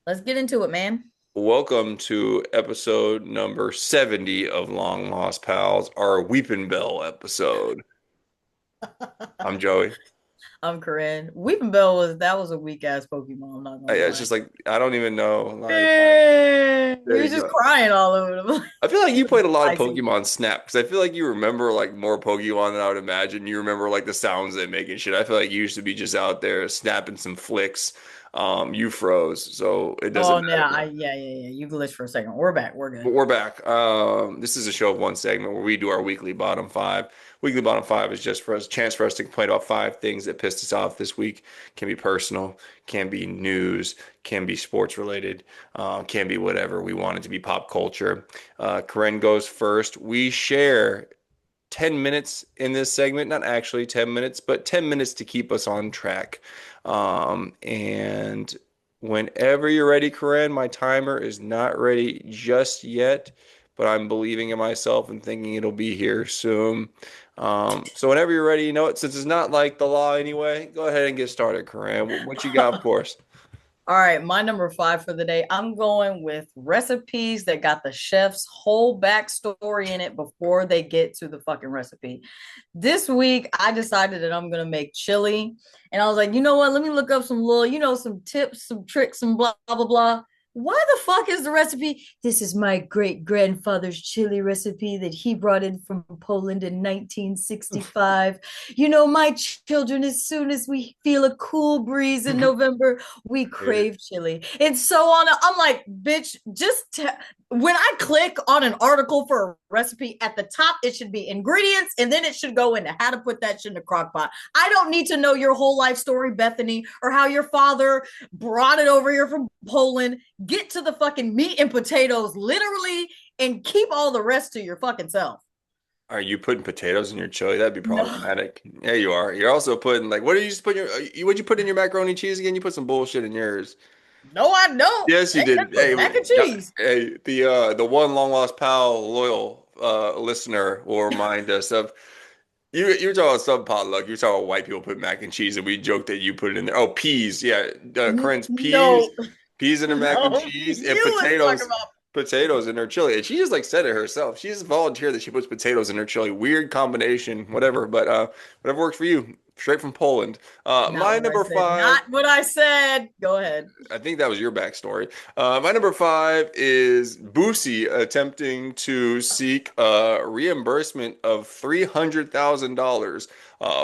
Let's get into it, man. Welcome to episode number 70 of Long Lost Pals, our Weepin' Bell episode. I'm Joey. I'm Karrin. Weeping Bell was a weak ass Pokemon. I'm not gonna It's lie. just like, I don't even know. He There was you just go. crying all over the place. I feel like He you was played a lot of icy. Pokemon Snap because I feel like you remember like more Pokemon than I would imagine. You remember like the sounds they make and shit. I feel like you used to be just out there snapping some flicks. You froze, so it doesn't Oh matter. yeah, yeah. You glitched for a second. We're back. We're But good. we're back. This is a show of one segment where we do our weekly bottom five. Weekly bottom five is just for us, chance for us to complain about five things that pissed us off this week. Can be personal, can be news, can be sports related, can be whatever we want it to be pop culture. Corinne goes first. We share 10 minutes in this segment, not actually 10 minutes, but 10 minutes to keep us on track. And whenever you're ready, Corinne, my timer is not ready just yet, but I'm believing in myself and thinking it'll be here soon. So whenever you're ready, you know it, since it's not like the law anyway, go ahead and get started, Corinne. What you got for us? All right, my number five for the day. I'm going with recipes that got the chef's whole backstory in it before they get to the fucking recipe. This week, I decided that I'm gonna make chili, and I was like, you know what? Let me look up some little, some tips, some tricks, some blah blah blah. Why the fuck is the recipe? This is my great grandfather's chili recipe that he brought in from Poland in 1965. My children, as soon as we feel a cool breeze in November, we crave chili. And so on. I'm like, bitch, when I click on an article for a recipe, at the top, it should be ingredients, and then it should go into how to put that shit in a crock pot. I don't need to know your whole life story, Bethany, or how your father brought it over here from Poland. Get to the fucking meat and potatoes, literally, and keep all the rest to your fucking self. Are you putting potatoes in your chili? That'd be No, problematic. Yeah, you are. You're also putting like, what did you just put in what'd you put in your macaroni and cheese again? You put some bullshit in yours. no, I don't. Yes, you Ain't did. nothing but Hey, mac and yeah, cheese. hey, the one long lost pal loyal listener will remind us of you were talking about sub potluck. You were talking about white people put mac and cheese, and we joked that you put it in there. Oh, peas, yeah, Corinne's peas, No, peas in her mac and no, cheese, and you was talking about. potatoes in her chili. And she just like said it herself. She just volunteered that she puts potatoes in her chili. Weird combination, whatever. But whatever works for you. Straight from Poland. Not My what I number said. five. Not what I said. Go ahead. I think that was your backstory. My number five is Boosie attempting to seek a reimbursement of $300,000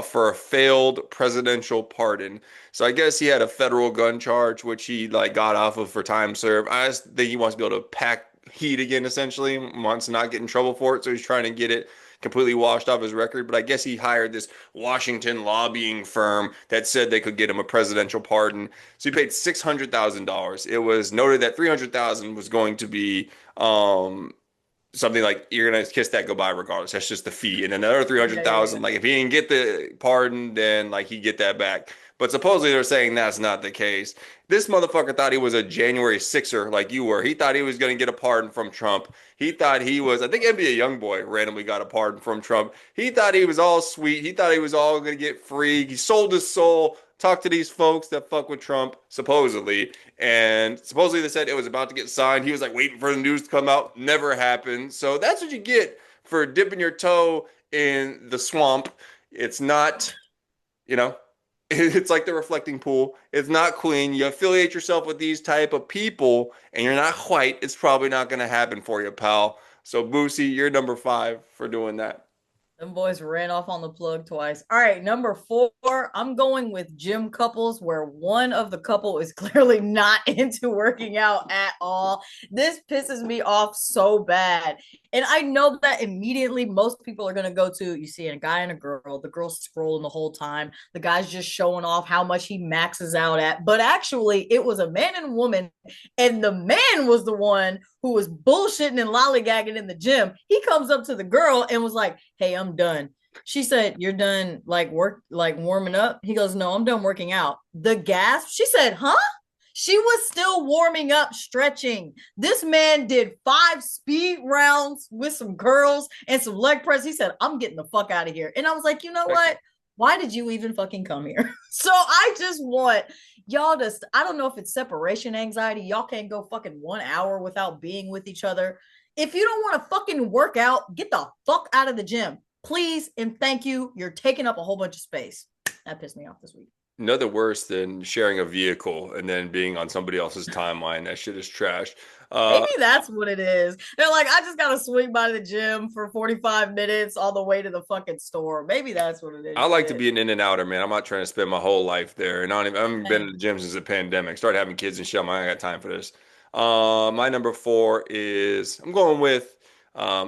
for a failed presidential pardon. So I guess he had a federal gun charge, which he like got off of for time served. I just think he wants to be able to pack heat again, essentially, wants to not get in trouble for it. So he's trying to get it completely washed off his record. But I guess he hired this Washington lobbying firm that said they could get him a presidential pardon. So he paid $600,000. It was noted that 300,000 was going to be something like you're gonna kiss that goodbye regardless. That's just the fee. And another Yeah. 300,000, like if he didn't get the pardon, then like he get that back. But supposedly they're saying that's not the case. This motherfucker thought he was a January Sixer like you were. He thought he was gonna get a pardon from Trump. He thought he was, I think NBA Youngboy randomly got a pardon from Trump. He thought he was all sweet. He thought he was all gonna get free. He sold his soul. Talked to these folks that fuck with Trump, supposedly, and supposedly they said it was about to get signed. He was like waiting for the news to come out. Never happened. So that's what you get for dipping your toe in the swamp. It's not, you know, it's like the reflecting pool. It's not clean. You affiliate yourself with these type of people and you're not white. It's probably not going to happen for you, pal. So Boosie, you're number five for doing that. Them boys ran off on the plug twice. All right, number four, I'm going with gym couples where one of the couple is clearly not into working out at all. This pisses me off so bad. And I know that immediately most people are going to go to, you see a guy and a girl, the girl's scrolling the whole time. The guy's just showing off how much he maxes out at. But actually, it was a man and woman, and the man was the one who was bullshitting and lollygagging in the gym. He comes up to the girl and was like, "Hey, I'm done." She said, "You're done like work, like warming up?" He goes, "No, I'm done working out." The gasp. She said, "Huh?" She was still warming up, stretching. This man did 5 speed rounds with some girls and some leg press. He said, "I'm getting the fuck out of here." And I was like, you know what? why did you even fucking come here? So I just want y'all to, I don't know if it's separation anxiety. Y'all can't go fucking 1 hour without being with each other. If you don't want to fucking work out, get the fuck out of the gym. Please and thank you. You're taking up a whole bunch of space. That pissed me off this week. Nothing worse than sharing a vehicle and then being on somebody else's timeline. That shit is trash. Maybe that's what it is. They're like, I just gotta swing by the gym for 45 minutes all the way to the fucking store. Maybe that's what it I is. like to Shit. be an in and outer, man. I'm not trying to spend my whole life there. And I haven't been in the gym since the pandemic. Started having kids and shit. I ain't got time for this. My number four is I'm going with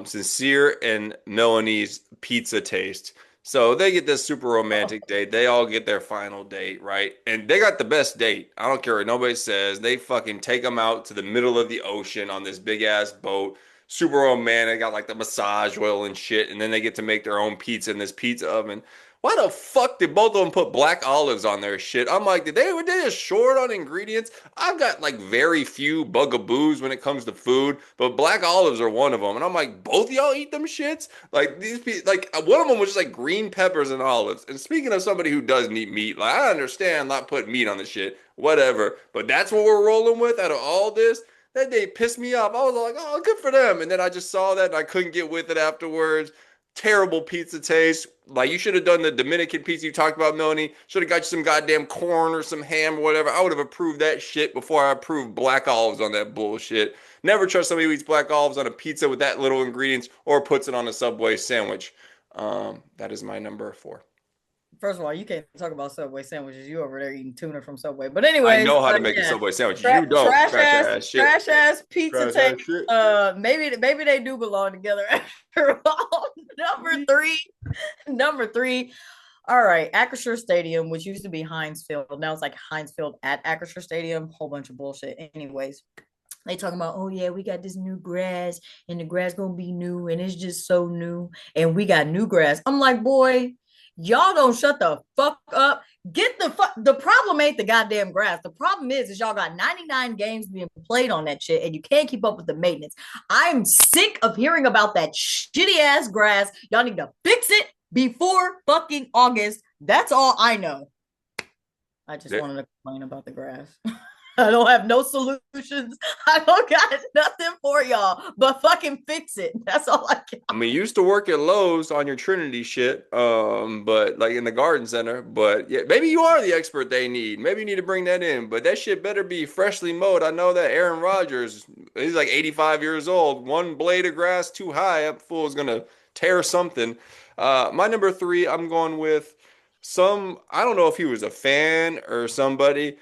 Sincere and Melanie's Pizza Taste. So they get this super romantic date. They all get their final date, right? And they got the best date. I don't care what nobody says. They fucking take them out to the middle of the ocean on this big ass boat. Super romantic. Got like the massage oil and shit. And then they get to make their own pizza in this pizza oven. Why the fuck did both of them put black olives on their shit? I'm like, were they just short on ingredients? I've got like very few bugaboos when it comes to food, but black olives are one of them. And I'm like, both of y'all eat them shits? Like these people, like one of them was just like green peppers and olives. And speaking of somebody who doesn't eat meat, like I understand not putting meat on the shit, whatever. But that's what we're rolling with out of all this. That day pissed me off. I was like, oh, good for them. And then I just saw that and I couldn't get with it afterwards. Terrible pizza taste. Like you should have done the Dominican pizza you talked about, Melanie. Should have got you some goddamn corn or some ham or whatever. I would have approved that shit before I approved black olives on that bullshit. Never trust somebody who eats black olives on a pizza with that little ingredients or puts it on a Subway sandwich. That is my number four. First of all, you can't talk about Subway sandwiches. You over there eating tuna from Subway. But I anyways, know how to make a yeah, Subway sandwich. You don't. Trash trash ass pizza Trash taste. ass shit. Maybe they do belong together after all. Number three. All right, Acrisure Stadium, which used to be Heinz Field, now it's like Heinz Field at Acrisure Stadium. Whole bunch of bullshit. Anyways, they talking about, oh yeah, we got this new grass, and the grass gonna be new, and it's just so new, and we got new grass. I'm like, boy, y'all don't shut the fuck up. Get the fuck. The problem ain't the goddamn grass. The problem is y'all got 99 games being played on that shit, and you can't keep up with the maintenance. I'm sick of hearing about that shitty ass grass. Y'all need to fix it before fucking August. That's all I know. I just wanted to complain about the grass. I don't have no solutions. I don't got nothing for y'all, but fucking fix it. That's all I got. I mean, you used to work at Lowe's on your Trinity shit, but like in the garden center. But yeah, maybe you are the expert they need. Maybe you need to bring that in. But that shit better be freshly mowed. I know that Aaron Rodgers, he's like 85 years old. One blade of grass too high, that fool is gonna tear something. My number three, I'm going with I don't know if he was a fan or somebody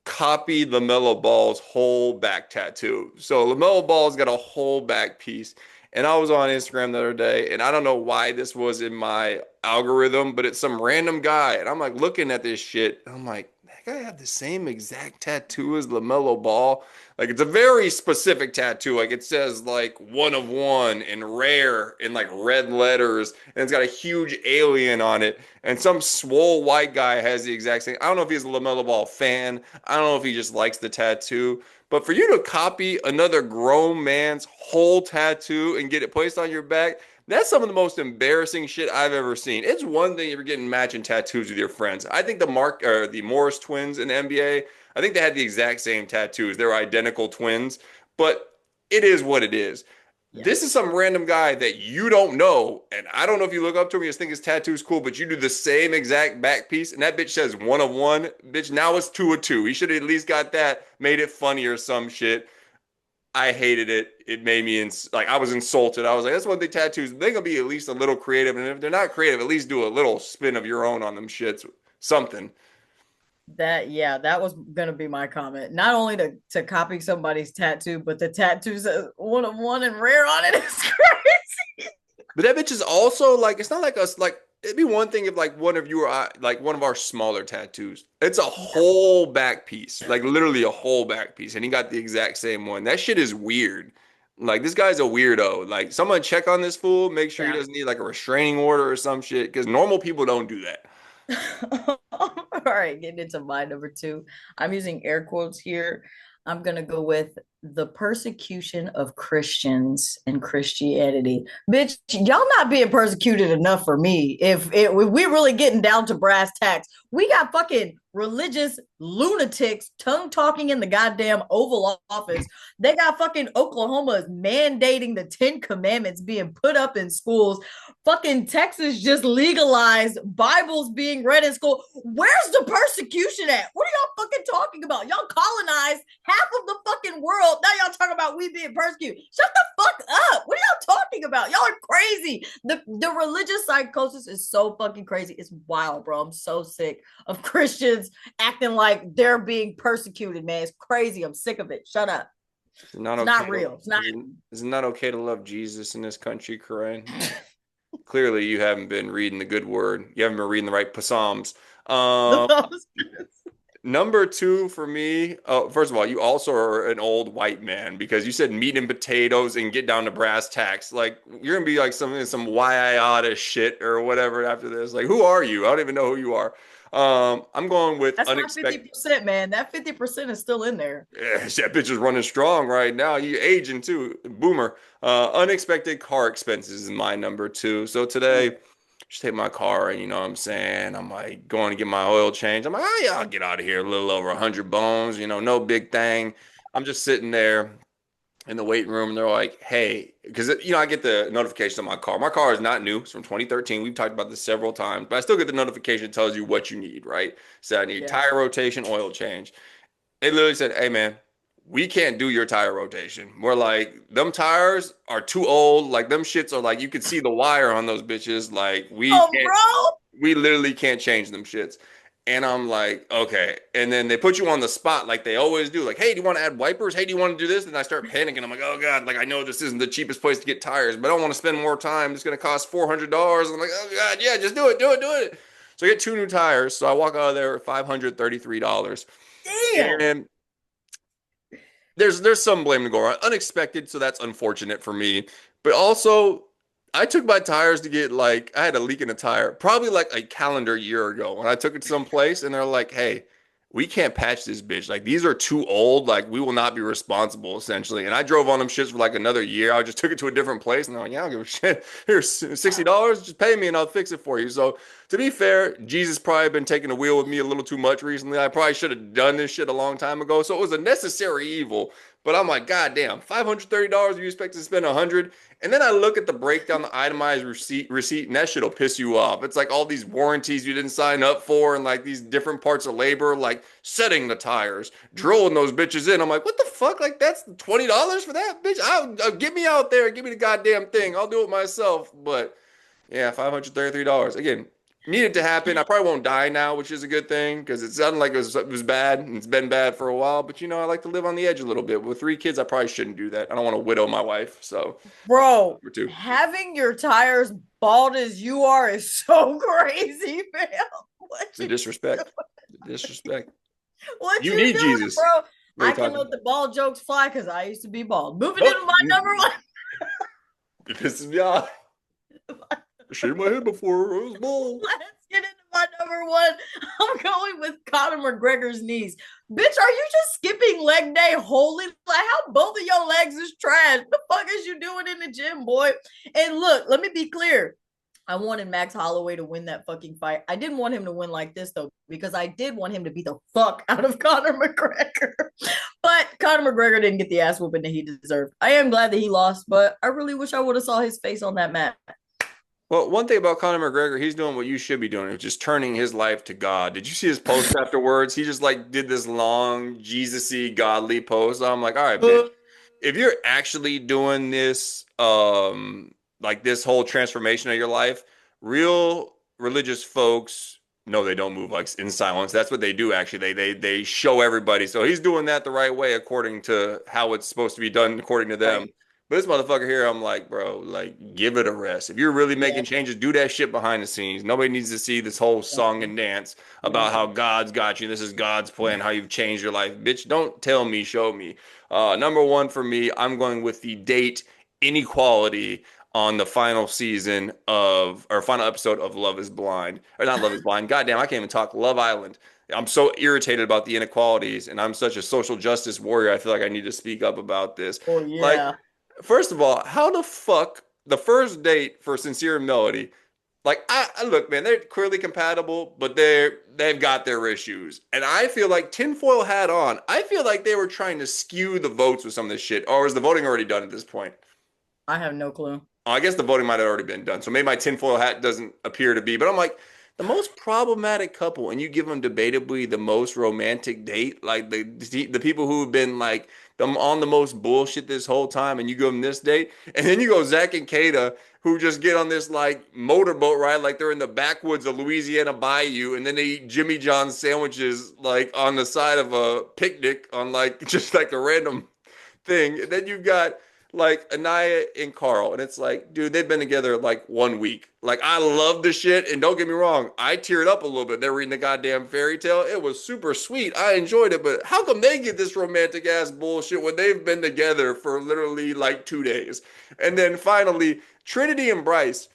copied LaMelo Ball's whole back tattoo. So LaMelo Ball's got a whole back piece. And I was on Instagram the other day, and I don't know why this was in my algorithm, but it's some random guy. And I'm like looking at this shit. I'm like, that guy had the same exact tattoo as LaMelo Ball. Like it's a very specific tattoo. Like it says like one of one and rare in like red letters, and it's got a huge alien on it. And some swole white guy has the exact same. I don't know if he's a LaMelo Ball fan. I don't know if he just likes the tattoo. But for you to copy another grown man's whole tattoo and get it placed on your back, that's some of the most embarrassing shit I've ever seen. It's one thing if you're getting matching tattoos with your friends. I think the Morris twins in the NBA, I think they had the exact same tattoos. They're identical twins, but it is what it is. Yeah. This is some random guy that you don't know, and I don't know if you look up to him, you just think his tattoo's cool, but you do the same exact back piece, and that bitch says one of one. Bitch, now it's two of two. He should have at least got that, made it funny or some shit. I hated it. It made me like I was insulted. I was like, that's one thing tattoos. They're gonna be at least a little creative, and if they're not creative, at least do a little spin of your own on them shits. Something. That was gonna be my comment. Not only to copy somebody's tattoo, but the tattoos one of one and rare on it is crazy. But that bitch is also like, it's not like us, like, it'd be one thing if like one of you or like one of our smaller tattoos. It's a whole back piece, like literally a whole back piece. And he got the exact same one. That shit is weird. Like this guy's a weirdo. Like someone check on this fool, make sure he Yeah. doesn't need like a restraining order or some shit. Because normal people don't do that. All right, getting into my number two. I'm using air quotes here. I'm gonna go with the persecution of Christians and Christianity. Bitch, y'all not being persecuted enough for me. If we're really getting down to brass tacks, we got fucking religious lunatics tongue talking in the goddamn Oval Office. They got fucking Oklahoma mandating the 10 Commandments being put up in schools. Fucking Texas just legalized Bibles being read in school. Where's the persecution at? What are y'all fucking talking about? Y'all colonized half of the fucking world. Now y'all talking about we being persecuted. Shut the fuck up. What are y'all talking about? Y'all are crazy. The religious psychosis is so fucking crazy. It's wild, bro. I'm so sick of Christians acting like they're being persecuted, man. It's crazy. I'm sick of it. Shut up. It's not It's okay. not real. It's not. It's not okay to love Jesus in this country, Karrin. Clearly, you haven't been reading the good word. You haven't been reading the right psalms. Um, Number two for me, first of all, you also are an old white man because you said meat and potatoes and get down to brass tacks. Like you're gonna be like some why I oughta shit or whatever after this. Like who are you? I don't even know who you are. I'm going with That's not unexpected. 50%, man. That 50% is still in there. Yeah, that bitch is running strong right now. You aging too, boomer. Unexpected car expenses is my number two. So today, just take my car and you know what I'm saying. I'm like going to get my oil change. I'm like, oh yeah, I'll get out of here. A little over 100 bones. You know, no big thing. I'm just sitting there in the waiting room and they're like, hey, because you know I get the notification on my car. My car is not new; it's from 2013. We've talked about this several times, but I still get the notification that tells you what you need, right? So I need Yeah. tire rotation, oil change. They literally said, hey man, we can't do your tire rotation. We're like, them tires are too old. Like them shits are like you could see the wire on those bitches. Like Bro. we literally can't change them shits. And I'm like, okay. And then they put you on the spot like they always do. Like, hey, do you want to add wipers? Hey, do you want to do this? And I start panicking. I'm like, oh God, like I know this isn't the cheapest place to get tires, but I don't want to spend more time. It's gonna cost $400. I'm like, oh God, yeah, just do it, do it, do it. So I get two new tires. So I walk out of there with $533. Damn. And there's some blame to go around. Unexpected, so that's unfortunate for me. But also, I took my tires to get like I had a leak in a tire probably like a calendar year ago. And I took it to some place and they're like, hey, we can't patch this bitch. Like these are too old. Like we will not be responsible essentially. And I drove on them shits for like another year. I just took it to a different place and they're like, yeah, I don't give a shit. Here's $60. Just pay me and I'll fix it for you. So to be fair, Jesus probably been taking the wheel with me a little too much recently. I probably should have done this shit a long time ago. So it was a necessary evil. But I'm like, God damn, $530, you expect to spend 100? And then I look at the breakdown, the itemized receipt, and that shit'll piss you off. It's like all these warranties you didn't sign up for, and like these different parts of labor, like setting the tires, drilling those bitches in. I'm like, what the fuck? Like that's $20 for that bitch? I'll get me out there, give me the goddamn thing. I'll do it myself. But yeah, $533. Again, needed to happen. I probably won't die now, which is a good thing because it sounded like it was bad and it's been bad for a while. But you know, I like to live on the edge a little bit. With three kids, I probably shouldn't do that. I don't want to widow my wife. So, Bro, number two. having your tires bald as you are is so crazy, man. What The you disrespect. The disrespect. what You you need doing, Jesus. bro? What are I you can talking let about? the bald jokes fly because I used to be bald. Moving into Nope. my number one. It pisses me off. I shaved my head before. It was bull. Let's get into my number one. I'm going with Conor McGregor's knees. Bitch, are you just skipping leg day wholly? Like how both of your legs is trash. The fuck is you doing in the gym, boy? And look, let me be clear. I wanted Max Holloway to win that fucking fight. I didn't want him to win like this though, because I did want him to beat the fuck out of Conor McGregor. But Conor McGregor didn't get the ass whooping that he deserved. I am glad that he lost, but I really wish I would have saw his face on that mat. Well, one thing about Conor McGregor, he's doing what you should be doing, which is turning his life to God. Did you see his post afterwards? He just like did this long, Jesus-y, godly post. I'm like, all right, bitch, if you're actually doing this, like this whole transformation of your life, real religious folks, no, they don't move like in silence. That's what they do actually. They show everybody. So he's doing that the right way according to how it's supposed to be done according to them. Right. But this motherfucker here, I'm like, bro, like, give it a rest. If you're really Yeah. making changes, do that shit behind the scenes. Nobody needs to see this whole song and dance about how God's got you. This is God's plan, how you've changed your life. Bitch, don't tell me, show me. Number one for me, I'm going with the date Inequality on the final season of, or final episode of Love is Blind. Or not Love is Blind. Goddamn, I can't even talk. Love Island. I'm so irritated about the inequalities, and I'm such a social justice warrior. I feel like I need to speak up about this. Oh Like, yeah. first of all, how the fuck the first date for Sincere and Melody? Like, I look, man, they're clearly compatible, but they've got their issues. And I feel like tinfoil hat on. I feel like they were trying to skew the votes with some of this shit. Or is the voting already done at this point? I have no clue. I guess the voting might have already been done. So maybe my tinfoil hat doesn't appear to be. But I'm like, the most problematic couple, and you give them debatably the most romantic date, like the people who've been like them on the most bullshit this whole time, and you give them this date, and then you go Zach and Kata, who just get on this like motorboat ride, like they're in the backwoods of Louisiana Bayou, and then they eat Jimmy John's sandwiches like on the side of a picnic on like just like a random thing. And then you've got like Anaya and Carl, and it's like, dude, they've been together like 1 week. Like, I love the shit, and don't get me wrong, I teared up a little bit. They're reading the goddamn fairy tale. It was super sweet. I enjoyed it, but how come they get this romantic ass bullshit when they've been together for literally like 2 days? And then finally, Trinity and Bryce,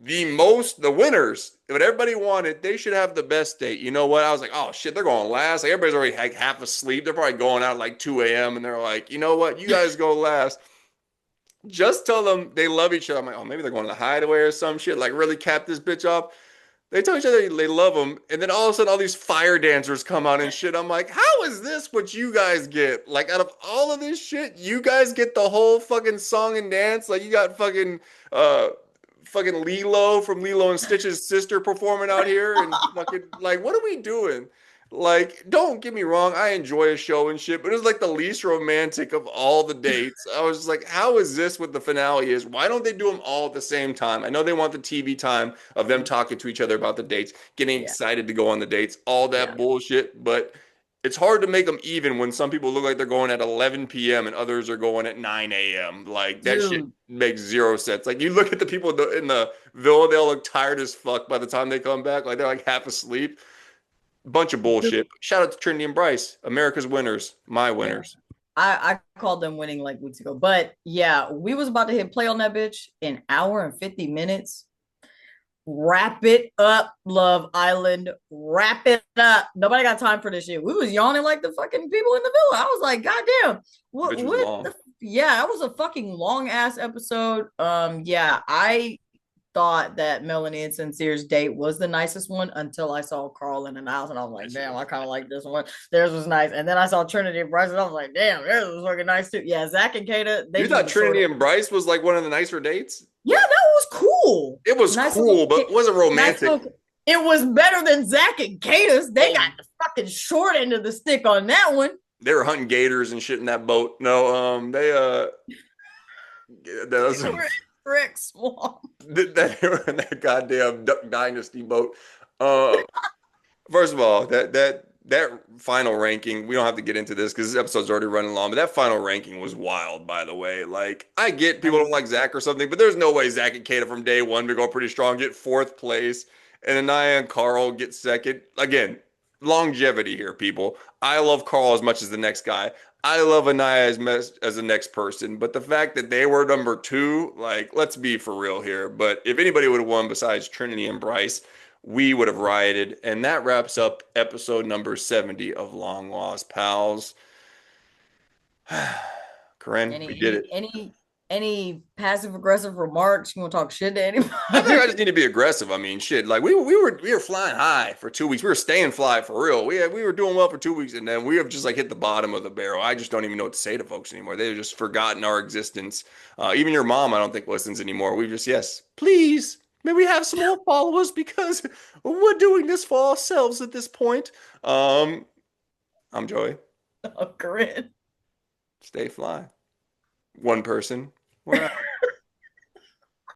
the winners, what everybody wanted, they should have the best date. You know what? I was like, oh shit, they're going last. Like, everybody's already like half asleep. They're probably going out at like 2 a.m. and they're like, you know what? You guys go last. Just tell them they love each other. I'm like, oh, maybe they're going to the hideaway or some shit. Like, really cap this bitch off. They tell each other they love them, and then all of a sudden, all these fire dancers come out and shit. I'm like, how is this what you guys get? Like, out of all of this shit, you guys get the whole fucking song and dance. Like, you got uh, fucking Lilo from Lilo and Stitch's sister performing out here, and fucking like, what are we doing? Like, don't get me wrong, I enjoy a show and shit, but it was like the least romantic of all the dates. I was just like, how is this what the finale is? Why don't they do them all at the same time? I know they want the TV time of them talking to each other about the dates, getting Yeah. excited to go on the dates, all that Yeah. bullshit, but it's hard to make them even when some people look like they're going at 11 p.m. and others are going at 9 a.m. Like, that shit Dude, makes zero sense. Like, you look at the people in the villa, they all look tired as fuck by the time they come back. Like, they're like half asleep. Bunch of bullshit. Shout out to Trinity and Bryce, America's winners, my yeah. winners. I called them winning like weeks ago. But yeah, we was about to hit play on that bitch in hour and 50 minutes. Wrap it up, Love Island. Wrap it up. Nobody got time for this shit. We was yawning like the fucking people in the villa. I was like, God damn. Bitch was What long. the yeah, it was a fucking long ass episode. Yeah, I thought that Melanie and Sincere's date was the nicest one until I saw Carl in the house, and I was like, damn, I kind of like this one. Theirs was nice. And then I saw Trinity and Bryce, and I was like, damn, theirs was fucking nice too. Yeah, Zach and Kata, they You need thought to sort Trinity of. and Bryce was like one of the nicer dates? Yeah, that was cool. It was Nice cool, little, but wasn't nice romantic. little. It was better than Zach and Kata's. They got Oh, the fucking short end of the stick on that one. they were hunting gators and shit in that boat. No, that was They were in Rick Swamp. that they were in that goddamn Duck Dynasty boat. Uh, First of all, that final ranking, we don't have to get into this because this episode's already running long, but that final ranking was wild, by the way. Like, I get people don't like Zach or something, but there's no way Zach and Kata from day one to go pretty strong, get fourth place, and Anaya and Carl get second. Again, longevity here, people. I love Carl as much as the next guy. I love Anaya as the next person, but the fact that they were number two, like, let's be for real here. But if anybody would have won besides Trinity and Bryce, we would have rioted. And that wraps up episode number 70 of Long Lost Pals. Corinne, we Any did any it. any any passive aggressive remarks? You want to talk shit to I think I anybody? just need to be aggressive. I mean, shit. Like, we were flying high for 2 weeks. We were staying fly for real. We were doing well for 2 weeks, and then we have just like hit the bottom of the barrel. I just don't even know what to say to folks anymore. They've just forgotten our existence. Even your mom, I don't think listens anymore. We just yes, please. May we have some more followers because we're doing this for ourselves at this point. Um, I'm Joey. Oh, Corinne. Stay fly. One person. We're out.